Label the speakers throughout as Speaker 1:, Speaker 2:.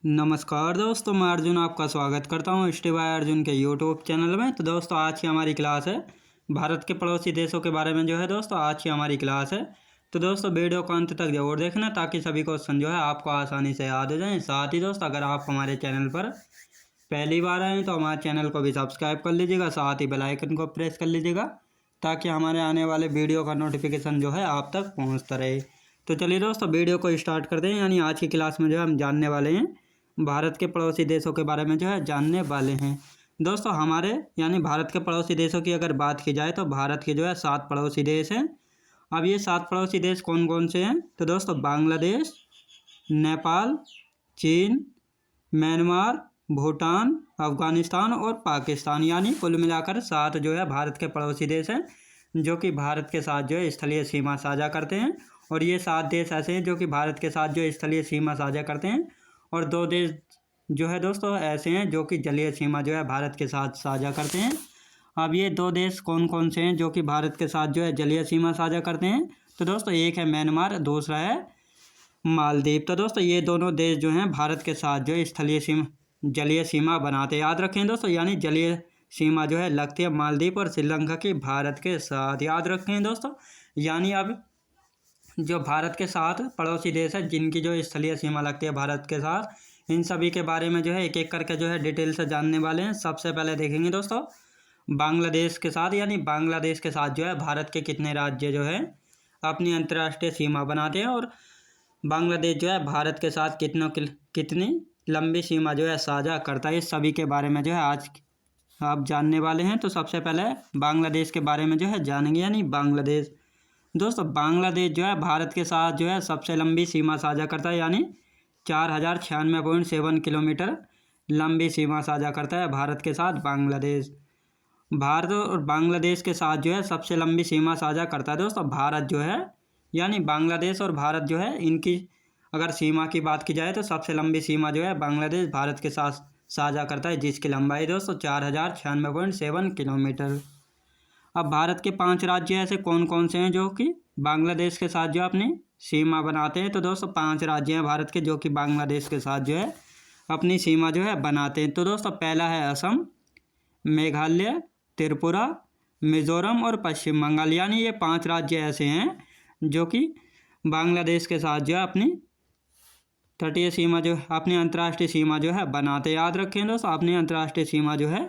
Speaker 1: नमस्कार दोस्तों, मैं अर्जुन आपका स्वागत करता हूँ स्टे बाय अर्जुन के यूट्यूब चैनल में। तो दोस्तों आज की हमारी क्लास है भारत के पड़ोसी देशों के बारे में जो है दोस्तों आज की हमारी क्लास है। तो दोस्तों वीडियो को अंत तक जरूर देखना ताकि सभी क्वेश्चन जो है आपको आसानी से याद हो जाएं। साथ ही दोस्तों अगर आप हमारे चैनल पर पहली बार आए तो हमारे चैनल को भी सब्सक्राइब कर लीजिएगा, साथ ही बेल आइकन को प्रेस कर लीजिएगा ताकि हमारे आने वाले वीडियो का नोटिफिकेशन जो है आप तक पहुँचता रहे। तो चलिए दोस्तों वीडियो को स्टार्ट करते हैं। यानी आज की क्लास में जो है हम जानने वाले हैं भारत के पड़ोसी देशों के बारे में जो है जानने वाले हैं। दोस्तों हमारे यानी भारत के पड़ोसी देशों की अगर बात की जाए तो भारत के जो है 7 पड़ोसी देश हैं। अब ये 7 पड़ोसी देश कौन कौन से हैं तो दोस्तों बांग्लादेश, नेपाल, चीन, म्यांमार, भूटान, अफगानिस्तान और पाकिस्तान, यानी कुल मिलाकर 7 जो है भारत के पड़ोसी देश हैं जो कि भारत के साथ जो है स्थलीय सीमा साझा करते हैं। और ये 7 देश ऐसे हैं जो कि भारत के साथ जो स्थलीय सीमा साझा करते हैं, और 2 देश जो है दोस्तों ऐसे हैं जो कि जलीय सीमा जो है भारत के साथ साझा करते हैं। अब ये 2 देश कौन कौन से हैं जो कि भारत के साथ जो है जलीय सीमा साझा करते हैं तो दोस्तों एक है म्यांमार, दूसरा है मालदीव। तो दोस्तों ये दोनों देश जो हैं भारत के साथ जो है स्थलीय सीमा जलीय सीमा बनाते, याद रखें दोस्तों, यानी जलीय सीमा जो है लगती है मालदीव और श्रीलंका की भारत के साथ, याद रखें दोस्तों। यानी अब जो भारत के 7 पड़ोसी देश है जिनकी जो स्थलीय सीमा लगती है भारत के साथ, इन सभी के बारे में जो है एक एक करके जो है डिटेल से जानने वाले हैं। सबसे पहले देखेंगे दोस्तों बांग्लादेश के साथ, यानी बांग्लादेश के साथ जो है भारत के कितने राज्य जो है अपनी अंतर्राष्ट्रीय सीमा बनाते हैं, और बांग्लादेश जो है भारत के साथ कितनी लंबी सीमा जो है साझा करता है। इस सभी के बारे में जो है आज आप जानने वाले हैं। तो सबसे पहले बांग्लादेश के बारे में जो है जानेंगे। यानी बांग्लादेश दोस्तों बांग्लादेश जो है भारत के साथ जो है सबसे लंबी सीमा साझा करता है, यानी 4096.7 किलोमीटर लंबी सीमा साझा करता है भारत के साथ बांग्लादेश। भारत और बांग्लादेश के साथ जो है सबसे लंबी सीमा साझा करता है दोस्तों भारत जो है, यानी बांग्लादेश और भारत जो है इनकी अगर सीमा की बात की जाए तो सबसे लंबी सीमा जो है बांग्लादेश भारत के साथ साझा करता है, जिसकी लंबाई दोस्तों 4096.7 किलोमीटर। अब भारत के 5 राज्य ऐसे कौन कौन से हैं जो कि बांग्लादेश के साथ जो अपनी सीमा बनाते हैं तो दोस्तों 5 राज्य हैं भारत के जो कि बांग्लादेश के साथ जो है अपनी सीमा जो है बनाते हैं। तो दोस्तों पहला है असम, मेघालय, त्रिपुरा, मिजोरम और पश्चिम बंगाल, यानी ये 5 राज्य ऐसे हैं जो कि बांग्लादेश के साथ जो है अपनी तटीय सीमा जो अपनी अंतर्राष्ट्रीय सीमा जो है बनाते, याद रखें दोस्तों, अपनी अंतर्राष्ट्रीय सीमा जो है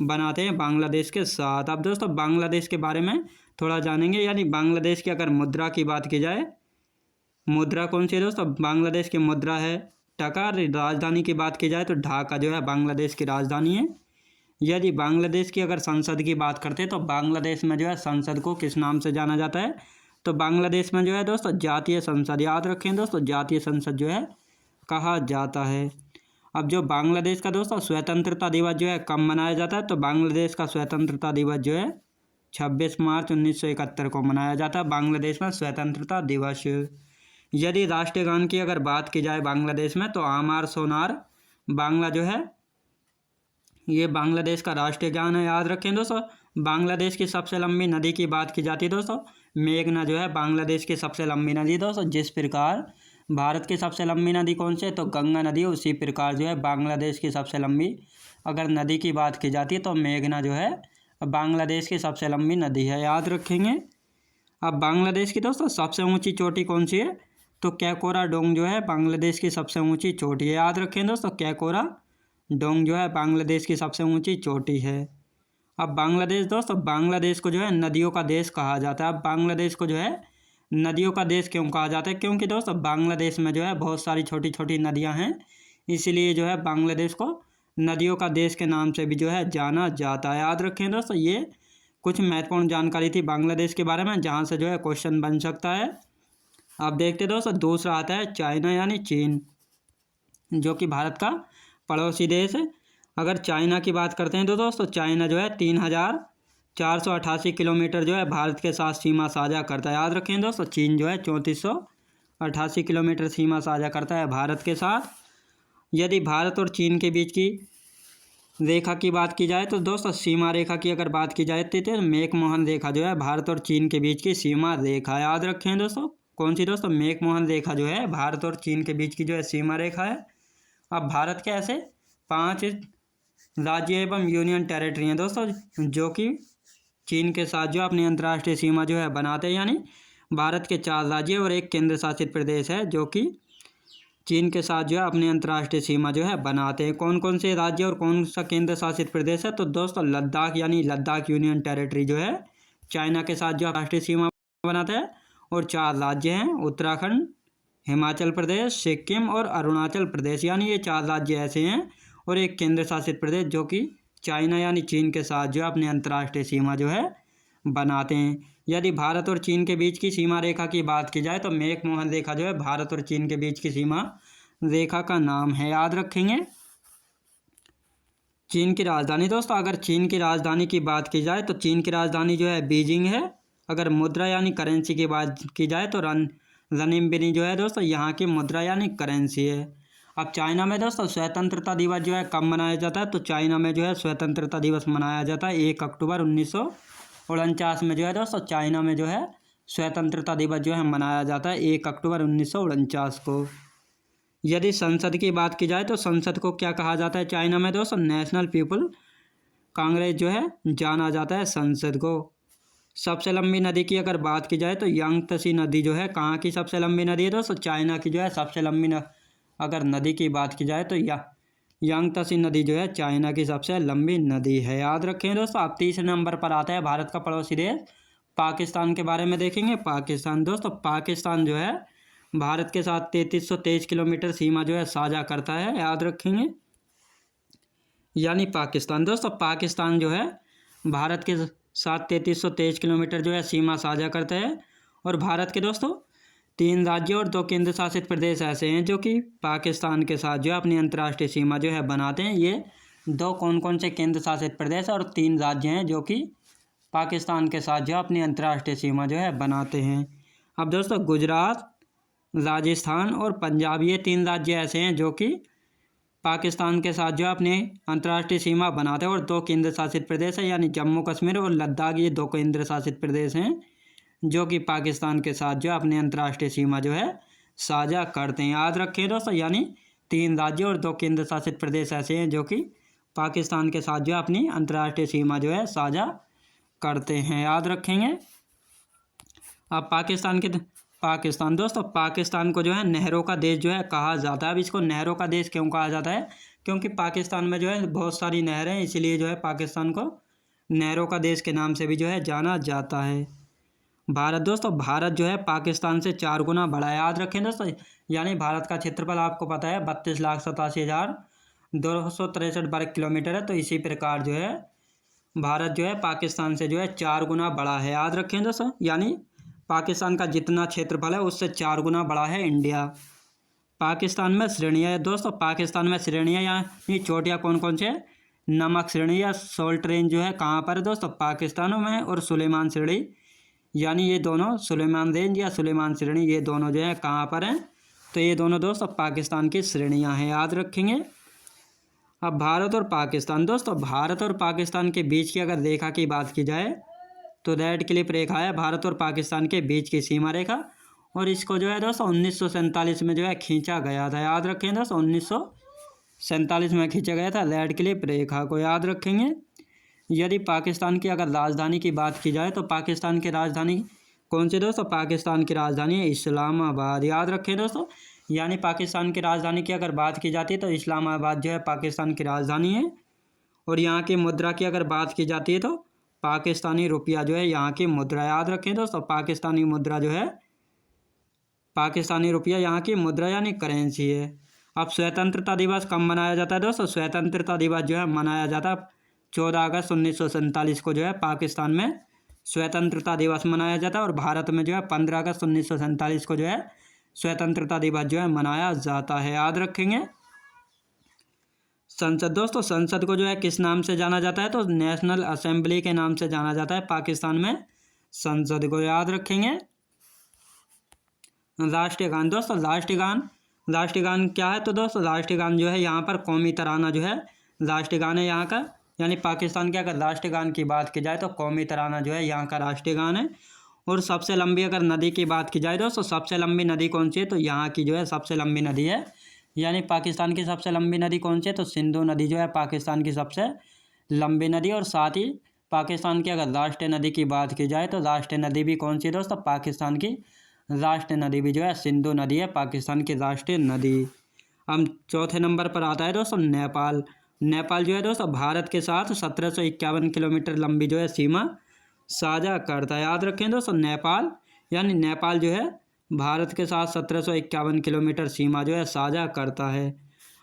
Speaker 1: बनाते हैं बांग्लादेश के साथ। अब दोस्तों बांग्लादेश के बारे में थोड़ा जानेंगे। यानी बांग्लादेश की अगर मुद्रा की बात की जाए, मुद्रा कौन सी है दोस्तों, बांग्लादेश की मुद्रा है टका। राजधानी की बात की जाए तो ढाका जो है बांग्लादेश की राजधानी है। यदि बांग्लादेश की अगर संसद की बात करते हैं तो बांग्लादेश में जो है संसद को किस नाम से जाना जाता है तो बांग्लादेश में जो है दोस्तों जातीय संसद, याद रखें दोस्तों, जातीय संसद जो है कहा जाता है। अब जो बांग्लादेश का दोस्तों स्वतंत्रता दिवस जो है कब मनाया जाता है तो बांग्लादेश का स्वतंत्रता दिवस जो है 26 मार्च 1971 को मनाया जाता है बांग्लादेश में स्वतंत्रता दिवस। यदि राष्ट्रीय गान की अगर बात की जाए बांग्लादेश में तो आमार सोनार बांग्ला जो है ये बांग्लादेश का राष्ट्रीय गान है, याद रखें दोस्तों। बांग्लादेश की सबसे लंबी नदी की बात की जाती है दोस्तों, मेघना जो है बांग्लादेश की सबसे लंबी नदी दोस्तों। जिस प्रकार भारत की सबसे लंबी नदी कौन सी है तो गंगा नदी, उसी प्रकार जो है बांग्लादेश की सबसे लंबी अगर नदी की बात की जाती है तो मेघना जो है बांग्लादेश की सबसे लंबी नदी है, याद रखेंगे। अब बांग्लादेश की दोस्तों सबसे ऊंची चोटी कौन सी है तो कैकोरा डोंग जो है बांग्लादेश की सबसे ऊंची चोटी है, याद रखें दोस्तों, कैकोरा डोंग जो है बांग्लादेश की सबसे ऊंची चोटी है। अब बांग्लादेश दोस्तों बांग्लादेश को जो है नदियों का देश कहा जाता है। अब बांग्लादेश को जो है नदियों का देश क्यों कहा जाता है, क्योंकि दोस्तों बांग्लादेश में जो है बहुत सारी छोटी छोटी नदियां हैं, इसीलिए जो है बांग्लादेश को नदियों का देश के नाम से भी जो है जाना जाता है, याद रखें दोस्तों। ये कुछ महत्वपूर्ण जानकारी थी बांग्लादेश के बारे में जहाँ से जो है क्वेश्चन बन सकता है। आप देखते दोस्तों दूसरा आता है चाइना, यानी चीन, जो कि भारत का पड़ोसी देश है। अगर चाइना की बात करते हैं तो दोस्तों चाइना जो है 3488 किलोमीटर जो है भारत के साथ सीमा साझा करता है, याद रखें दोस्तों। चीन जो है 3488 किलोमीटर सीमा साझा करता है भारत के साथ। यदि भारत और चीन के बीच की रेखा की बात की जाए तो दोस्तों सीमा रेखा की अगर बात की जाए तो मैकमोहन रेखा जो है भारत और चीन के बीच की सीमा रेखा, याद रखें दोस्तों। कौन सी दोस्तों, मैकमोहन रेखा जो है भारत और चीन के बीच की जो है सीमा रेखा है। अब भारत के ऐसे 5 राज्य एवं यूनियन टेरिटरी हैं दोस्तों, जो कि चीन के साथ जो अपनी अंतर्राष्ट्रीय सीमा जो है बनाते हैं। यानी भारत के 4 राज्य और एक केंद्र शासित प्रदेश है जो कि चीन के साथ जो है अपनी अंतर्राष्ट्रीय सीमा जो है बनाते हैं। कौन कौन से राज्य और कौन सा केंद्र शासित प्रदेश है? तो दोस्तों लद्दाख, यानी लद्दाख यूनियन टेरिटरी जो है चाइना के साथ जो राष्ट्रीय सीमा बनाता है। और 4 राज्य हैं, उत्तराखंड, हिमाचल प्रदेश, सिक्किम और अरुणाचल प्रदेश, यानी ये 4 राज्य ऐसे हैं और एक केंद्र शासित प्रदेश जो कि चाइना यानी चीन के साथ जो है अपनी अंतर्राष्ट्रीय सीमा जो है बनाते हैं। यदि भारत और चीन के बीच की सीमा रेखा की बात की जाए तो मैकमोहन रेखा जो है भारत और चीन के बीच की सीमा रेखा का नाम है, याद रखेंगे। चीन की राजधानी दोस्तों, अगर चीन की राजधानी की बात की जाए तो चीन की राजधानी जो है बीजिंग है। अगर मुद्रा यानी करेंसी की बात की जाए तो रनिम्बिनी जो है दोस्तों यहाँ की मुद्रा यानी करेंसी है। अब चाइना में दोस्तों स्वतंत्रता दिवस जो है कब मनाया जाता है? तो चाइना में जो है स्वतंत्रता दिवस मनाया जाता है 1 अक्टूबर 1949 में जो है दोस्तों चाइना में जो है स्वतंत्रता दिवस जो है मनाया जाता है 1 अक्टूबर 1949 को। यदि संसद की बात की जाए तो संसद को क्या कहा जाता है चाइना में दोस्तों? नेशनल पीपल कांग्रेस जो है जाना जाता है संसद को। सबसे लंबी नदी की अगर बात की जाए तो यांगत्से नदी जो है कहाँ की सबसे लंबी नदी है दोस्तों? चाइना की जो है सबसे लंबी अगर नदी की बात की जाए तो यांगत्से नदी जो है चाइना की सबसे लंबी नदी है, याद रखें दोस्तों। अब तीसरे नंबर पर आता है भारत का पड़ोसी देश पाकिस्तान के बारे में देखेंगे। पाकिस्तान दोस्तों, पाकिस्तान जो है भारत के साथ 3323 किलोमीटर सीमा जो है साझा करता है, याद रखेंगे। यानी पाकिस्तान दोस्तों, पाकिस्तान जो है भारत के साथ 3323 किलोमीटर जो है सीमा साझा करता है। और भारत के दोस्तों 3 राज्य और 2 केंद्र शासित प्रदेश ऐसे हैं जो कि पाकिस्तान के साथ जो है अपनी अंतर्राष्ट्रीय सीमा जो है बनाते हैं। ये 2 कौन कौन से केंद्र शासित प्रदेश और 3 राज्य हैं जो कि पाकिस्तान के साथ जो अपनी अंतर्राष्ट्रीय सीमा जो है बनाते हैं। अब दोस्तों गुजरात, राजस्थान और पंजाब, ये 3 राज्य ऐसे हैं जो कि पाकिस्तान के साथ जो अपने अंतर्राष्ट्रीय सीमा बनाते हैं। और 2 केंद्र शासित प्रदेश है, यानी जम्मू कश्मीर और लद्दाख, ये 2 केंद्र शासित प्रदेश हैं जो कि पाकिस्तान के साथ जो अपनी अंतर्राष्ट्रीय सीमा जो है साझा करते हैं, याद रखें दोस्तों। यानी 3 राज्य और 2 केंद्र शासित प्रदेश ऐसे हैं जो कि पाकिस्तान के साथ जो अपनी अंतर्राष्ट्रीय सीमा जो है साझा करते हैं, याद रखेंगे। अब पाकिस्तान दोस्तों, पाकिस्तान को जो है नहरों का देश जो है कहा जाता है। अब इसको नहरों का देश क्यों कहा जाता है? क्योंकि पाकिस्तान में जो है बहुत सारी नहरें हैं, इसीलिए जो है पाकिस्तान को नहरों का देश के नाम से भी जो है जाना जाता है। भारत दोस्तों, भारत जो है पाकिस्तान से 4 गुना बड़ा है, याद रखें दोस्तों। यानी भारत का क्षेत्रफल आपको पता है 32,87,263 वर्ग किलोमीटर है। तो इसी प्रकार जो है भारत जो है पाकिस्तान से जो है 4 गुना बड़ा है, याद रखें दोस्तों। यानी पाकिस्तान का जितना क्षेत्रफल है उससे 4 गुना बड़ा है इंडिया। पाकिस्तान में श्रेणियाँ दोस्तों, पाकिस्तान में श्रेणियाँ यानी चोटियाँ कौन कौन से? नमक श्रेणी या सॉल्ट रेंज जो है कहाँ पर है दोस्तों? पाकिस्तान में। और सुलेमान श्रेणी, यानी ये दोनों सुलेमान रेंज या सुलेमान श्रेणी, ये दोनों जो है कहाँ पर हैं? तो ये दोनों दोस्तों पाकिस्तान की श्रेणियाँ हैं, याद रखेंगे। अब भारत और पाकिस्तान दोस्तों, भारत और पाकिस्तान के बीच की अगर रेखा की बात की जाए तो रेड क्लिप रेखा है भारत और पाकिस्तान के बीच की सीमा रेखा। और इसको जो है दोस्तों 1947 में जो है खींचा गया था, याद रखें दोस्तों। 1947 में खींचा गया था रेड क्लिप रेखा को, याद रखेंगे। यदि पाकिस्तान की अगर राजधानी की बात की जाए तो पाकिस्तान की राजधानी कौन सी दोस्तों? पाकिस्तान की राजधानी है इस्लामाबाद, याद रखें दोस्तों। यानी पाकिस्तान की राजधानी की अगर बात की जाती है तो इस्लामाबाद जो है पाकिस्तान की राजधानी है। और यहाँ की मुद्रा की अगर बात की जाती है तो पाकिस्तानी रुपया जो है यहाँ की मुद्रा, याद रखें दोस्तों। पाकिस्तानी मुद्रा जो है, पाकिस्तानी रुपया यहाँ की मुद्रा यानी करेंसी है। अब स्वतंत्रता दिवस कब मनाया जाता है दोस्तों? स्वतंत्रता दिवस जो है मनाया जाता है 14 अगस्त 1947 को जो है पाकिस्तान में स्वतंत्रता दिवस मनाया जाता है। और भारत में जो है 15 अगस्त 1947 को जो है स्वतंत्रता दिवस जो है मनाया जाता है, याद रखेंगे। संसद दोस्तों, संसद को जो है किस नाम से जाना जाता है? तो नेशनल असेंबली के नाम से जाना जाता है पाकिस्तान में संसद को, याद रखेंगे। राष्ट्रीय गान दोस्तों, राष्ट्रीय गान क्या है? तो दोस्तों राष्ट्रीय गान जो है यहाँ पर कौमी तराना जो है राष्ट्रीय गान है यहाँ का। यानी पाकिस्तान के अगर राष्ट्रीय गान की बात की जाए तो कौमी तराना जो है यहाँ का राष्ट्रीय गान है। और सबसे लंबी अगर नदी की बात की जाए दोस्तों, सबसे लंबी नदी कौन सी है? तो यहाँ की जो है सबसे लंबी नदी है यानी पाकिस्तान की सबसे लंबी नदी कौन सी है, तो सिंधु नदी जो है पाकिस्तान की सबसे लंबी नदी। और साथ ही पाकिस्तान की अगर राष्ट्रीय नदी की बात की जाए तो राष्ट्रीय नदी भी कौन सी है दोस्तों, पाकिस्तान की राष्ट्रीय नदी भी जो है सिंधु नदी है, पाकिस्तान की राष्ट्रीय नदी। अब चौथे नंबर पर आता है दोस्तों नेपाल। नेपाल जो है दोस्तों भारत के साथ 1751 किलोमीटर लंबी जो है सीमा साझा करता है। याद रखें दोस्तों, नेपाल यानी नेपाल जो है भारत के साथ 1751 किलोमीटर सीमा जो है साझा करता है।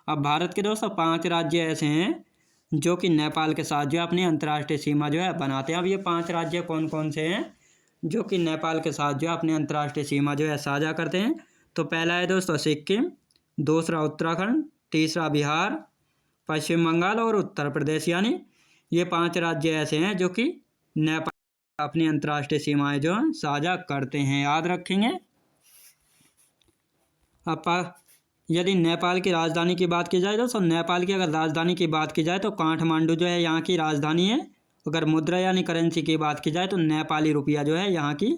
Speaker 1: अब भारत के दोस्तों 5 राज्य ऐसे हैं जो कि नेपाल के साथ जो है अपनी अंतर्राष्ट्रीय सीमा जो है बनाते हैं। अब ये 5 राज्य कौन कौन से हैं जो कि नेपाल के साथ जो है अपनी अंतर्राष्ट्रीय सीमा जो है साझा करते हैं, तो पहला है दोस्तों सिक्किम, दूसरा उत्तराखंड, तीसरा बिहार, पश्चिम बंगाल और उत्तर प्रदेश। यानी ये 5 राज्य ऐसे हैं जो कि नेपाल अपनी अंतर्राष्ट्रीय सीमाएं जो हैं साझा करते हैं। याद रखेंगे। अब यदि नेपाल की राजधानी की बात की जाए दोस्तों, नेपाल की अगर राजधानी की बात की जाए तो काठमांडू जो है यहाँ की राजधानी है। अगर मुद्रा यानी करेंसी की बात की जाए तो नेपाली रुपया जो है यहाँ की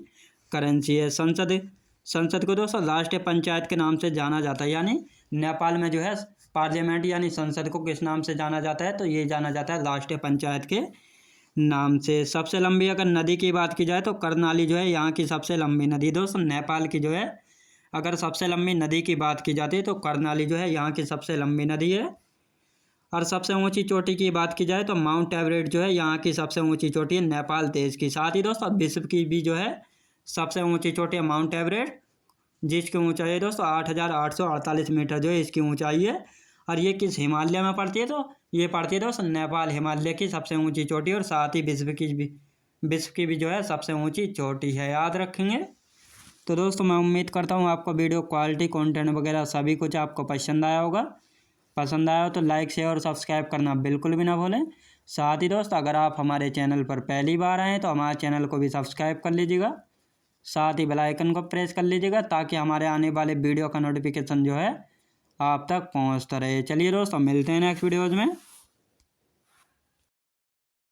Speaker 1: करेंसी है। संसद को दोस्तों राष्ट्रीय पंचायत के नाम से जाना जाता है। यानी नेपाल में जो है पार्लियामेंट यानी संसद को किस नाम से जाना जाता है, तो ये जाना जाता है राष्ट्रीय पंचायत के नाम से। सबसे लंबी अगर नदी की बात की जाए तो कर्णाली जो है यहाँ की सबसे लंबी नदी। दोस्तों नेपाल की जो है अगर सबसे लंबी नदी की बात की जाती है तो कर्णाली जो है यहाँ की सबसे लंबी नदी है। और सबसे ऊंची चोटी की बात की जाए तो माउंट एवरेस्ट जो है यहाँ की सबसे ऊंची चोटी है नेपाल देश की। साथ ही दोस्तों विश्व की भी जो है सबसे ऊंची चोटी है माउंट एवरेस्ट, जिसकी ऊंचाई है दोस्तों 8,848 मीटर जो है इसकी ऊंचाई है। और ये किस हिमालय में पड़ती है, तो ये पड़ती है दोस्तों नेपाल हिमालय की सबसे ऊंची चोटी और साथ ही विश्व की भी जो है सबसे ऊंची चोटी है। याद रखेंगे। तो दोस्तों मैं उम्मीद करता हूँ आपको वीडियो क्वालिटी कंटेंट वगैरह सभी कुछ आपको पसंद आया होगा। पसंद आया हो तो लाइक शेयर और सब्सक्राइब करना बिल्कुल भी ना भूलें। साथ ही दोस्त अगर आप हमारे चैनल पर पहली बार आएँ तो हमारे चैनल को भी सब्सक्राइब कर लीजिएगा। साथ ही बेल आइकन को प्रेस कर लीजिएगा ताकि हमारे आने वाले वीडियो का नोटिफिकेशन जो है आप तक पहुंचता रहे। चलिए दोस्तों मिलते हैं नेक्स्ट वीडियोज़ में।